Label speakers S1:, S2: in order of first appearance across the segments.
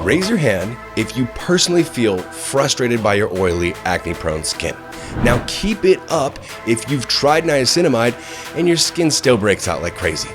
S1: Raise your hand if you personally feel frustrated by your oily, acne-prone skin. Now keep it up if you've tried niacinamide and your skin still breaks out like crazy.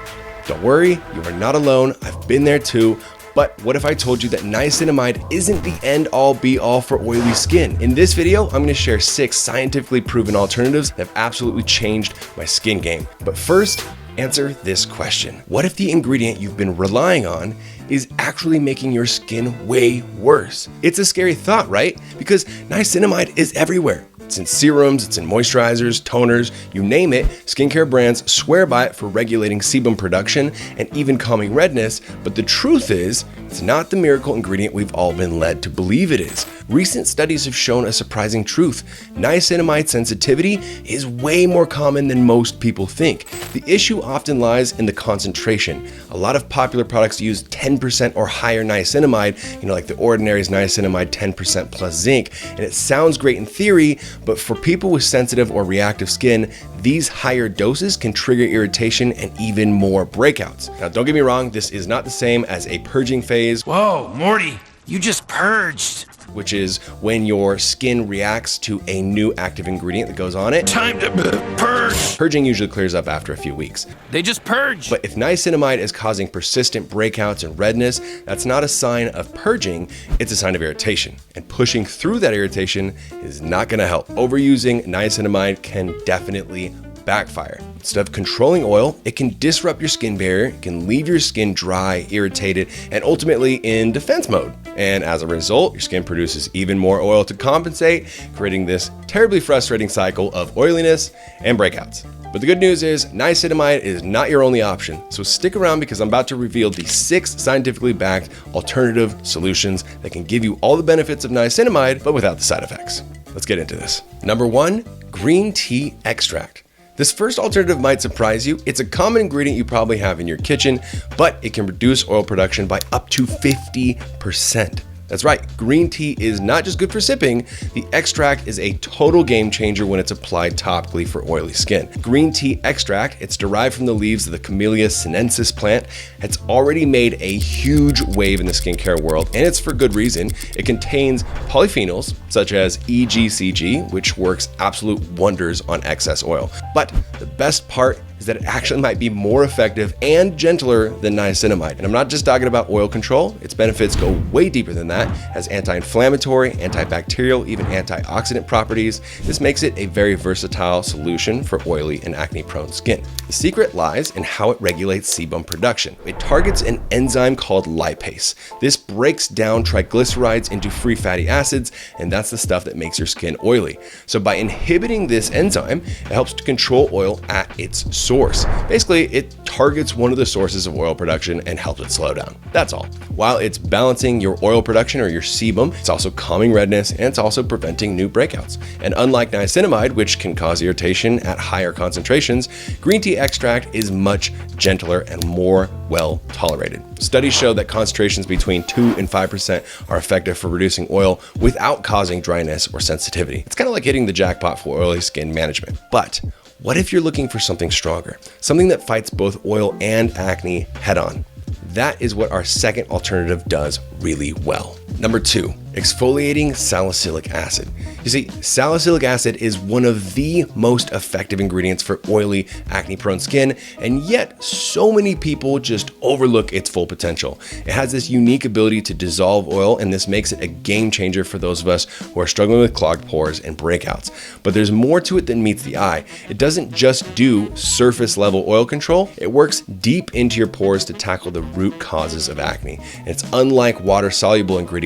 S1: Don't worry, you are not alone. I've been there too. But what if I told you that niacinamide isn't the end-all be-all for oily skin? In this video, I'm going to share 6 scientifically proven alternatives that have absolutely changed my skin game. But first, answer this question. What if the ingredient you've been relying on is actually making your skin way worse? It's a scary thought, right? Because niacinamide is everywhere. It's in serums, it's in moisturizers, toners, you name it. Skincare brands swear by it for regulating sebum production and even calming redness, but the truth is, it's not the miracle ingredient we've all been led to believe it is. Recent studies have shown a surprising truth. Niacinamide sensitivity is way more common than most people think. The issue often lies in the concentration. A lot of popular products use 10% or higher niacinamide, like The Ordinary's niacinamide 10% plus zinc, and it sounds great in theory, but for people with sensitive or reactive skin, these higher doses can trigger irritation and even more breakouts. Now, don't get me wrong, this is not the same as a purging phase.
S2: Whoa, Morty, you just purged.
S1: Which is when your skin reacts to a new active ingredient that goes on it.
S2: Time to purge.
S1: Purging usually clears up after a few weeks.
S2: They just purged.
S1: But if niacinamide is causing persistent breakouts and redness, that's not a sign of purging, it's a sign of irritation. And pushing through that irritation is not gonna help. Overusing niacinamide can definitely backfire. Instead of controlling oil, it can disrupt your skin barrier, it can leave your skin dry, irritated, and ultimately in defense mode. And as a result, your skin produces even more oil to compensate, creating this terribly frustrating cycle of oiliness and breakouts. But the good news is, niacinamide is not your only option. So stick around because I'm about to reveal the 6 scientifically backed alternative solutions that can give you all the benefits of niacinamide, but without the side effects. Let's get into this. Number 1, green tea extract. This first alternative might surprise you. It's a common ingredient you probably have in your kitchen, but it can reduce oil production by up to 50%. That's right, green tea is not just good for sipping, the extract is a total game changer when it's applied topically for oily skin. Green tea extract, it's derived from the leaves of the Camellia sinensis plant. It's already made a huge wave in the skincare world, and it's for good reason. It contains polyphenols, such as EGCG, which works absolute wonders on excess oil. But the best part is that it actually might be more effective and gentler than niacinamide. And I'm not just talking about oil control, its benefits go way deeper than that. It has anti-inflammatory, antibacterial, even antioxidant properties. This makes it a very versatile solution for oily and acne-prone skin. The secret lies in how it regulates sebum production. It targets an enzyme called lipase. This breaks down triglycerides into free fatty acids, and that's the stuff that makes your skin oily. So by inhibiting this enzyme, it helps to control oil at its source. Basically, it targets one of the sources of oil production and helps it slow down. That's all. While it's balancing your oil production or your sebum, it's also calming redness and it's also preventing new breakouts. And unlike niacinamide, which can cause irritation at higher concentrations, green tea extract is much gentler and more well tolerated. Studies show that concentrations between 2 and 5% are effective for reducing oil without causing dryness or sensitivity. It's kind of like hitting the jackpot for oily skin management. But what if you're looking for something stronger? Something that fights both oil and acne head on. That is what our second alternative does really well. Number 2, exfoliating salicylic acid. You see, salicylic acid is one of the most effective ingredients for oily, acne-prone skin, and yet so many people just overlook its full potential. It has this unique ability to dissolve oil, and this makes it a game changer for those of us who are struggling with clogged pores and breakouts. But there's more to it than meets the eye. It doesn't just do surface level oil control, it works deep into your pores to tackle the root causes of acne. And it's unlike water-soluble ingredients,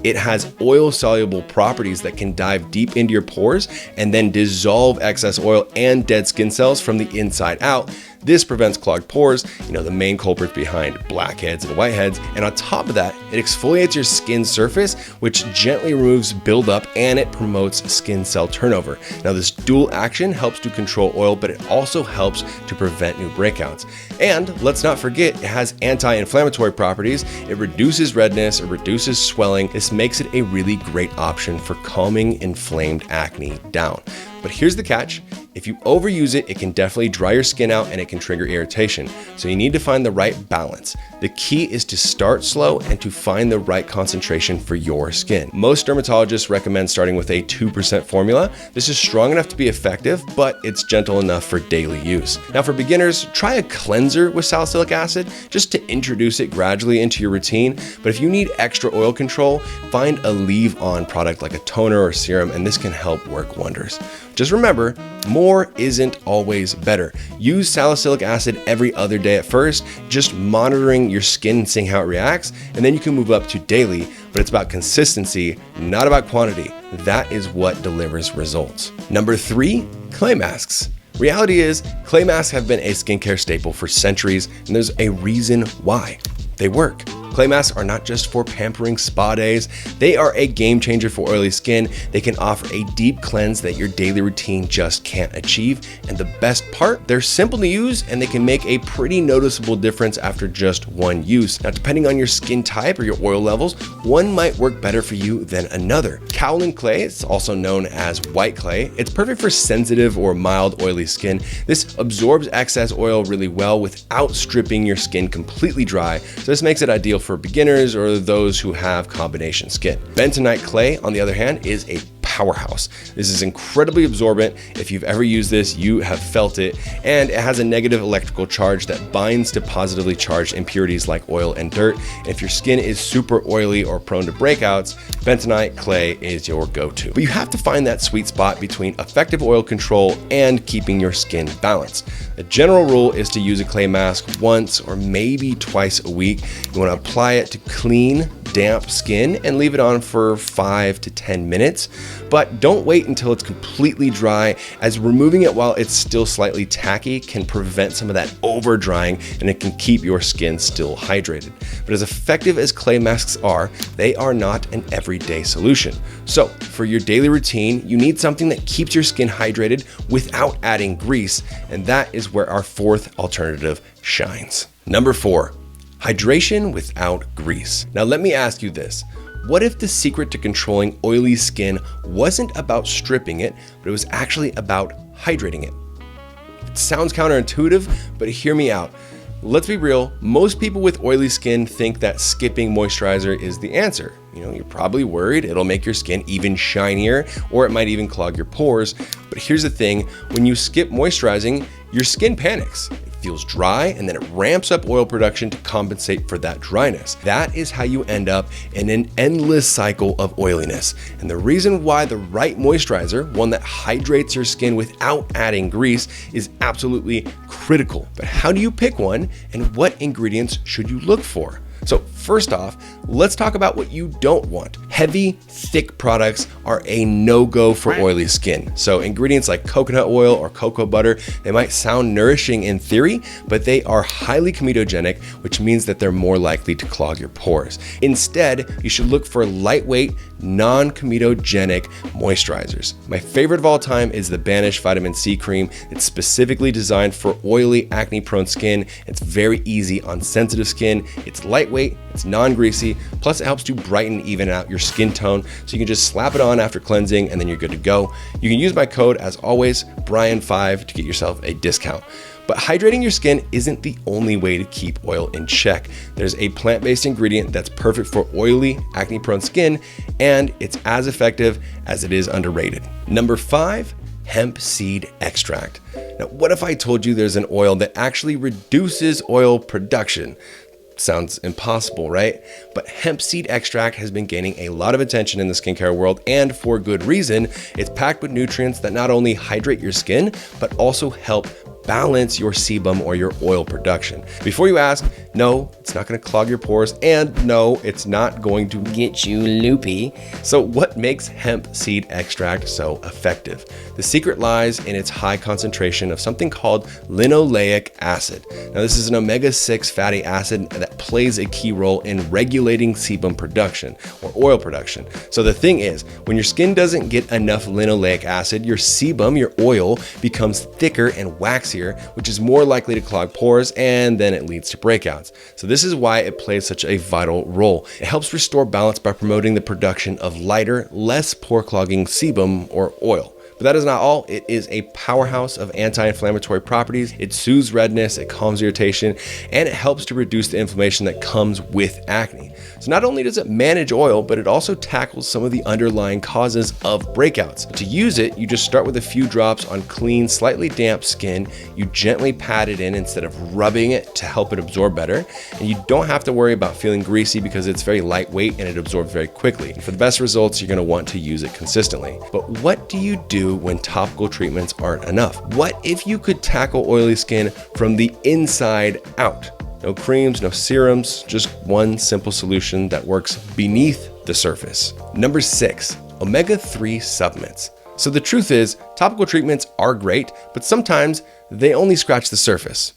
S1: it has oil-soluble properties that can dive deep into your pores and then dissolve excess oil and dead skin cells from the inside out. This prevents clogged pores, the main culprits behind blackheads and whiteheads. And on top of that, it exfoliates your skin surface, which gently removes buildup and it promotes skin cell turnover. Now, this dual action helps to control oil, but it also helps to prevent new breakouts. And let's not forget, it has anti-inflammatory properties. It reduces redness, it reduces swelling. This makes it a really great option for calming inflamed acne down. But here's the catch. If you overuse it, it can definitely dry your skin out and it can trigger irritation. So you need to find the right balance. The key is to start slow and to find the right concentration for your skin. Most dermatologists recommend starting with a 2% formula. This is strong enough to be effective, but it's gentle enough for daily use. Now for beginners, try a cleanser with salicylic acid just to introduce it gradually into your routine. But if you need extra oil control, find a leave-on product like a toner or serum, and this can help work wonders. Just remember, more isn't always better. Use salicylic acid every other day at first, just monitoring your skin and seeing how it reacts, and then you can move up to daily, but it's about consistency, not about quantity. That is what delivers results. Number 3, clay masks. Reality is, clay masks have been a skincare staple for centuries, and there's a reason why. They work. Clay masks are not just for pampering spa days. They are a game changer for oily skin. They can offer a deep cleanse that your daily routine just can't achieve. And the best part, they're simple to use and they can make a pretty noticeable difference after just one use. Now, depending on your skin type or your oil levels, one might work better for you than another. Kaolin clay, it's also known as white clay. It's perfect for sensitive or mild oily skin. This absorbs excess oil really well without stripping your skin completely dry. So this makes it ideal for beginners or those who have combination skin. Bentonite clay, on the other hand, is a powerhouse. This is incredibly absorbent. If you've ever used this, you have felt it, and it has a negative electrical charge that binds to positively charged impurities like oil and dirt. And if your skin is super oily or prone to breakouts, bentonite clay is your go-to. But you have to find that sweet spot between effective oil control and keeping your skin balanced. The general rule is to use a clay mask once or maybe twice a week. You want to apply it to clean, damp skin and leave it on for 5 to 10 minutes, but don't wait until it's completely dry, as removing it while it's still slightly tacky can prevent some of that over drying and it can keep your skin still hydrated. But as effective as clay masks are, they are not an everyday solution. So for your daily routine, you need something that keeps your skin hydrated without adding grease, and that is where our fourth alternative shines. Number 4. Hydration without grease. Now let me ask you this. What if the secret to controlling oily skin wasn't about stripping it, but it was actually about hydrating it? It sounds counterintuitive, but hear me out. Let's be real, most people with oily skin think that skipping moisturizer is the answer. You're probably worried it'll make your skin even shinier, or it might even clog your pores. But here's the thing, when you skip moisturizing, your skin panics. Feels dry, and then it ramps up oil production to compensate for that dryness. That is how you end up in an endless cycle of oiliness. And the reason why the right moisturizer, one that hydrates your skin without adding grease, is absolutely critical. But how do you pick one, and what ingredients should you look for? So first off, let's talk about what you don't want. Heavy, thick products are a no-go for oily skin. So ingredients like coconut oil or cocoa butter, they might sound nourishing in theory, but they are highly comedogenic, which means that they're more likely to clog your pores. Instead, you should look for lightweight, non-comedogenic moisturizers. My favorite of all time is the Banish Vitamin C Cream. It's specifically designed for oily, acne-prone skin. It's very easy on sensitive skin. It's lightweight, it's non-greasy, plus it helps to brighten, even out your skin tone. So you can just slap it on after cleansing and then you're good to go. You can use my code, as always, Brian5, to get yourself a discount. But hydrating your skin isn't the only way to keep oil in check. There's a plant-based ingredient that's perfect for oily, acne-prone skin, and it's as effective as it is underrated. Number 5, hemp seed extract. Now, what if I told you there's an oil that actually reduces oil production? Sounds impossible, right? But hemp seed extract has been gaining a lot of attention in the skincare world, and for good reason. It's packed with nutrients that not only hydrate your skin, but also help balance your sebum or your oil production. Before you ask, no, it's not going to clog your pores, and no, it's not going to get you loopy. So what makes hemp seed extract so effective? The secret lies in its high concentration of something called linoleic acid. Now, this is an omega-6 fatty acid that plays a key role in regulating sebum production or oil production. So the thing is, when your skin doesn't get enough linoleic acid, your sebum, your oil, becomes thicker and waxier, which is more likely to clog pores, and then it leads to breakouts. So this is why it plays such a vital role. It helps restore balance by promoting the production of lighter, less pore clogging sebum or oil. But that is not all. It is a powerhouse of anti-inflammatory properties. It soothes redness, it calms irritation, and it helps to reduce the inflammation that comes with acne. So not only does it manage oil, but it also tackles some of the underlying causes of breakouts. To use it, you just start with a few drops on clean, slightly damp skin. You gently pat it in instead of rubbing it to help it absorb better. And you don't have to worry about feeling greasy because it's very lightweight and it absorbs very quickly. And for the best results, you're going to want to use it consistently. But what do you do when topical treatments aren't enough? What if you could tackle oily skin from the inside out? No creams, no serums, just one simple solution that works beneath the surface. Number 6, omega-3 supplements. So the truth is, topical treatments are great, but sometimes they only scratch the surface.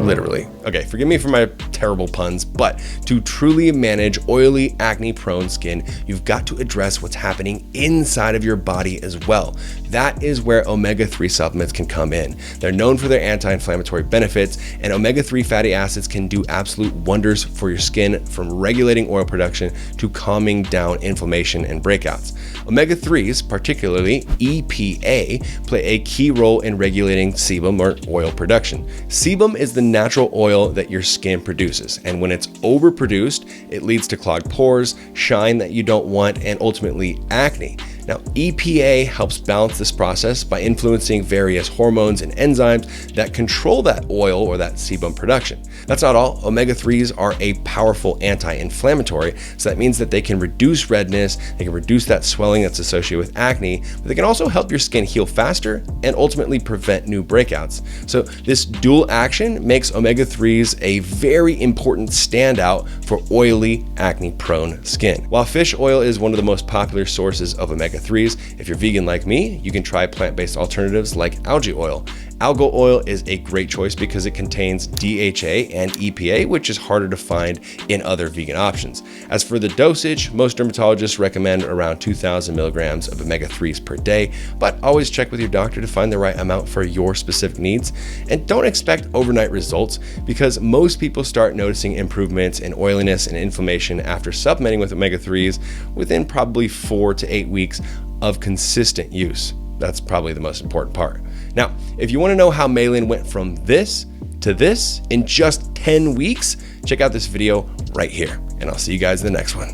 S1: Literally. Okay, forgive me for my terrible puns, but to truly manage oily, acne-prone skin, you've got to address what's happening inside of your body as well. That is where omega-3 supplements can come in. They're known for their anti-inflammatory benefits, and omega-3 fatty acids can do absolute wonders for your skin, from regulating oil production to calming down inflammation and breakouts. Omega-3s, particularly EPA, play a key role in regulating sebum or oil production. Sebum is the natural oil that your skin produces, and when it's overproduced, it leads to clogged pores, shine that you don't want, and ultimately acne. Now, EPA helps balance this process by influencing various hormones and enzymes that control that oil or that sebum production. That's not all. Omega-3s are a powerful anti-inflammatory, so that means that they can reduce redness, they can reduce that swelling that's associated with acne, but they can also help your skin heal faster and ultimately prevent new breakouts. So this dual action makes omega-3s a very important standout for oily, acne-prone skin. While fish oil is one of the most popular sources of omega-3s, if you're vegan like me, you can try plant-based alternatives like algae oil. Algal oil is a great choice because it contains DHA and EPA, which is harder to find in other vegan options. As for the dosage, most dermatologists recommend around 2,000 milligrams of omega-3s per day, but always check with your doctor to find the right amount for your specific needs. And don't expect overnight results, because most people start noticing improvements in oiliness and inflammation after supplementing with omega-3s within probably 4 to 8 weeks of consistent use. That's probably the most important part. Now, if you want to know how Maylin went from this to this in just 10 weeks, check out this video right here, and I'll see you guys in the next one.